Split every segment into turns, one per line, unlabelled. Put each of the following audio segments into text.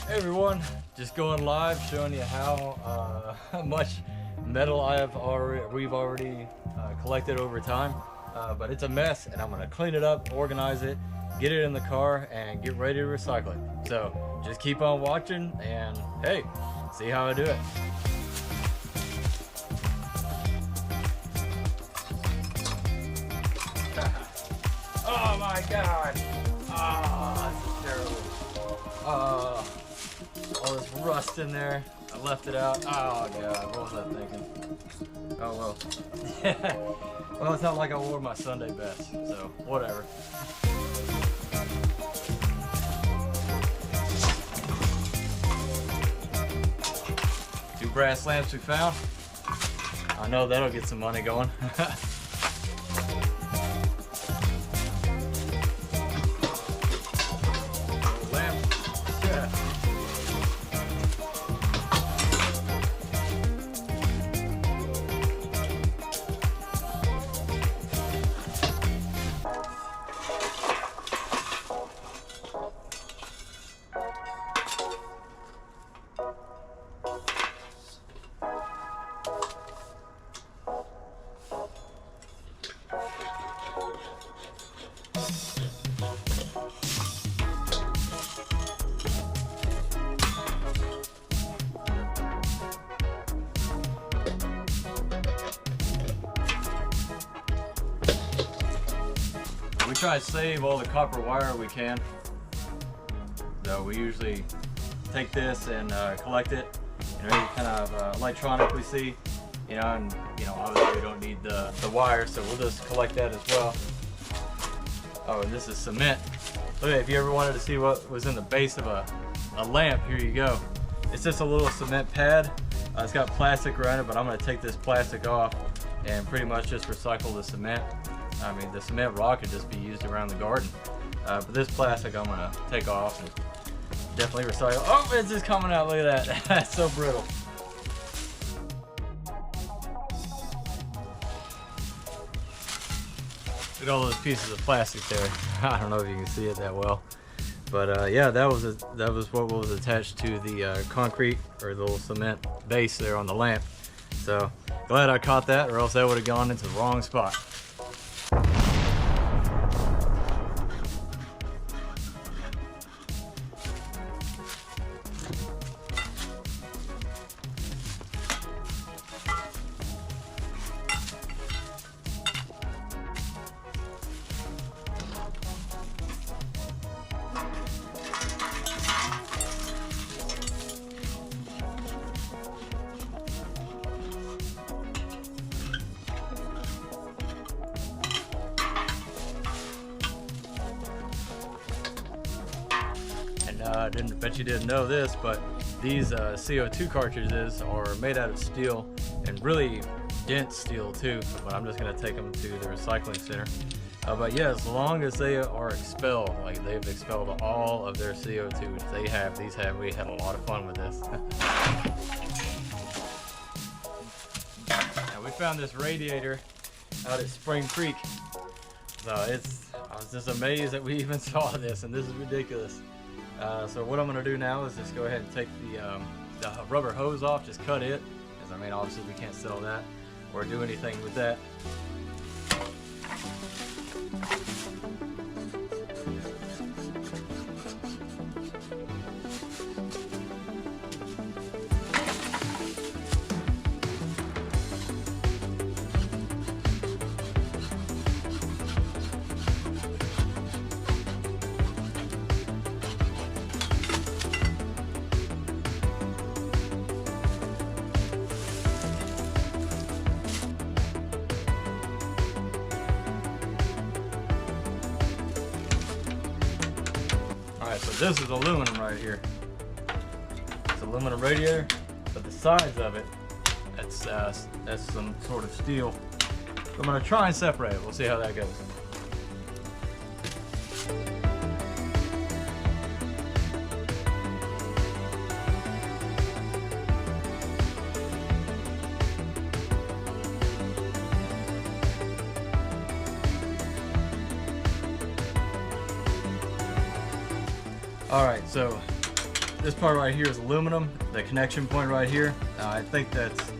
Hey everyone, just going live, showing you how much metal we've already collected over time. But it's a mess, and I'm gonna clean it up, organize it, get it in the car, and get ready to recycle it. So just keep on watching, and hey, see how I do it. Oh my god! Oh, this is terrible. All this rust in there. I left it out. Oh god, what was I thinking? Oh well. Well, it's not like I wore my Sunday best, so whatever. Two brass lamps we found. I know that'll get some money going. We try to save all the copper wire we can. So we usually take this and collect it. You know, any kind of electronic we see, and obviously we don't need the wire, so we'll just collect that as well. Oh, and this is cement. Look, if you ever wanted to see what was in the base of a lamp, here you go. It's just a little cement pad. It's got plastic around it, but I'm going to take this plastic off and pretty much just recycle the cement. I mean, the cement rock could just be used around the garden. But this plastic I'm going to take off and definitely recycle. Oh, it's just coming out. Look at that. That's so brittle. Look at all those pieces of plastic there. I don't know if you can see it that well. But yeah, that was what was attached to the concrete or the little cement base there on the lamp. So glad I caught that, or else that would have gone into the wrong spot. I didn't bet you didn't know this, but these CO2 cartridges are made out of steel, and really dense steel too, but I'm just going to take them to the recycling center. But yeah, as long as they are expelled, like they've expelled all of their CO2, which we had a lot of fun with this. Now we found this radiator out at Spring Creek. So I was just amazed that we even saw this, and this is ridiculous. So what I'm going to do now is just go ahead and take the rubber hose off, just cut it, because I mean obviously we can't sell that or do anything with that. Alright, so this is aluminum right here. It's aluminum radiator, but the sides of it, that's some sort of steel. So I'm going to try and separate it. We'll see how that goes. Alright, so this part right here is aluminum. The connection point right here, I think that's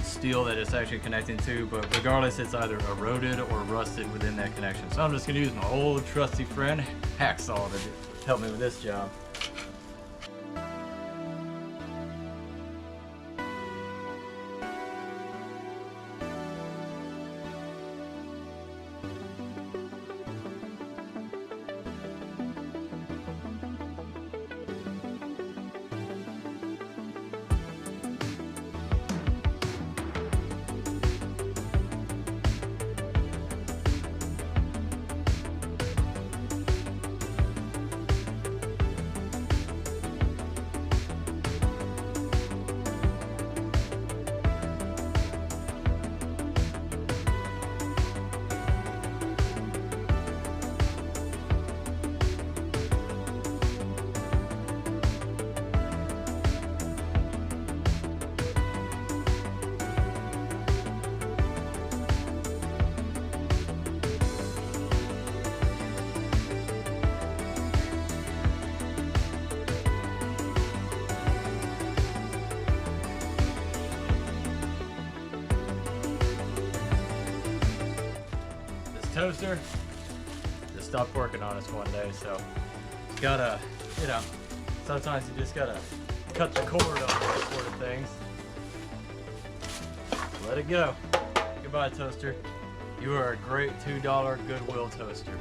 steel that it's actually connecting to, but regardless, it's either eroded or rusted within that connection. So I'm just gonna use my old trusty friend Hacksaw to help me with this job. Toaster just stopped working on us one day, so gotta, you know, sometimes you just gotta cut the cord on those sort of things. Let it go. Goodbye, toaster. You are a great $2 Goodwill toaster.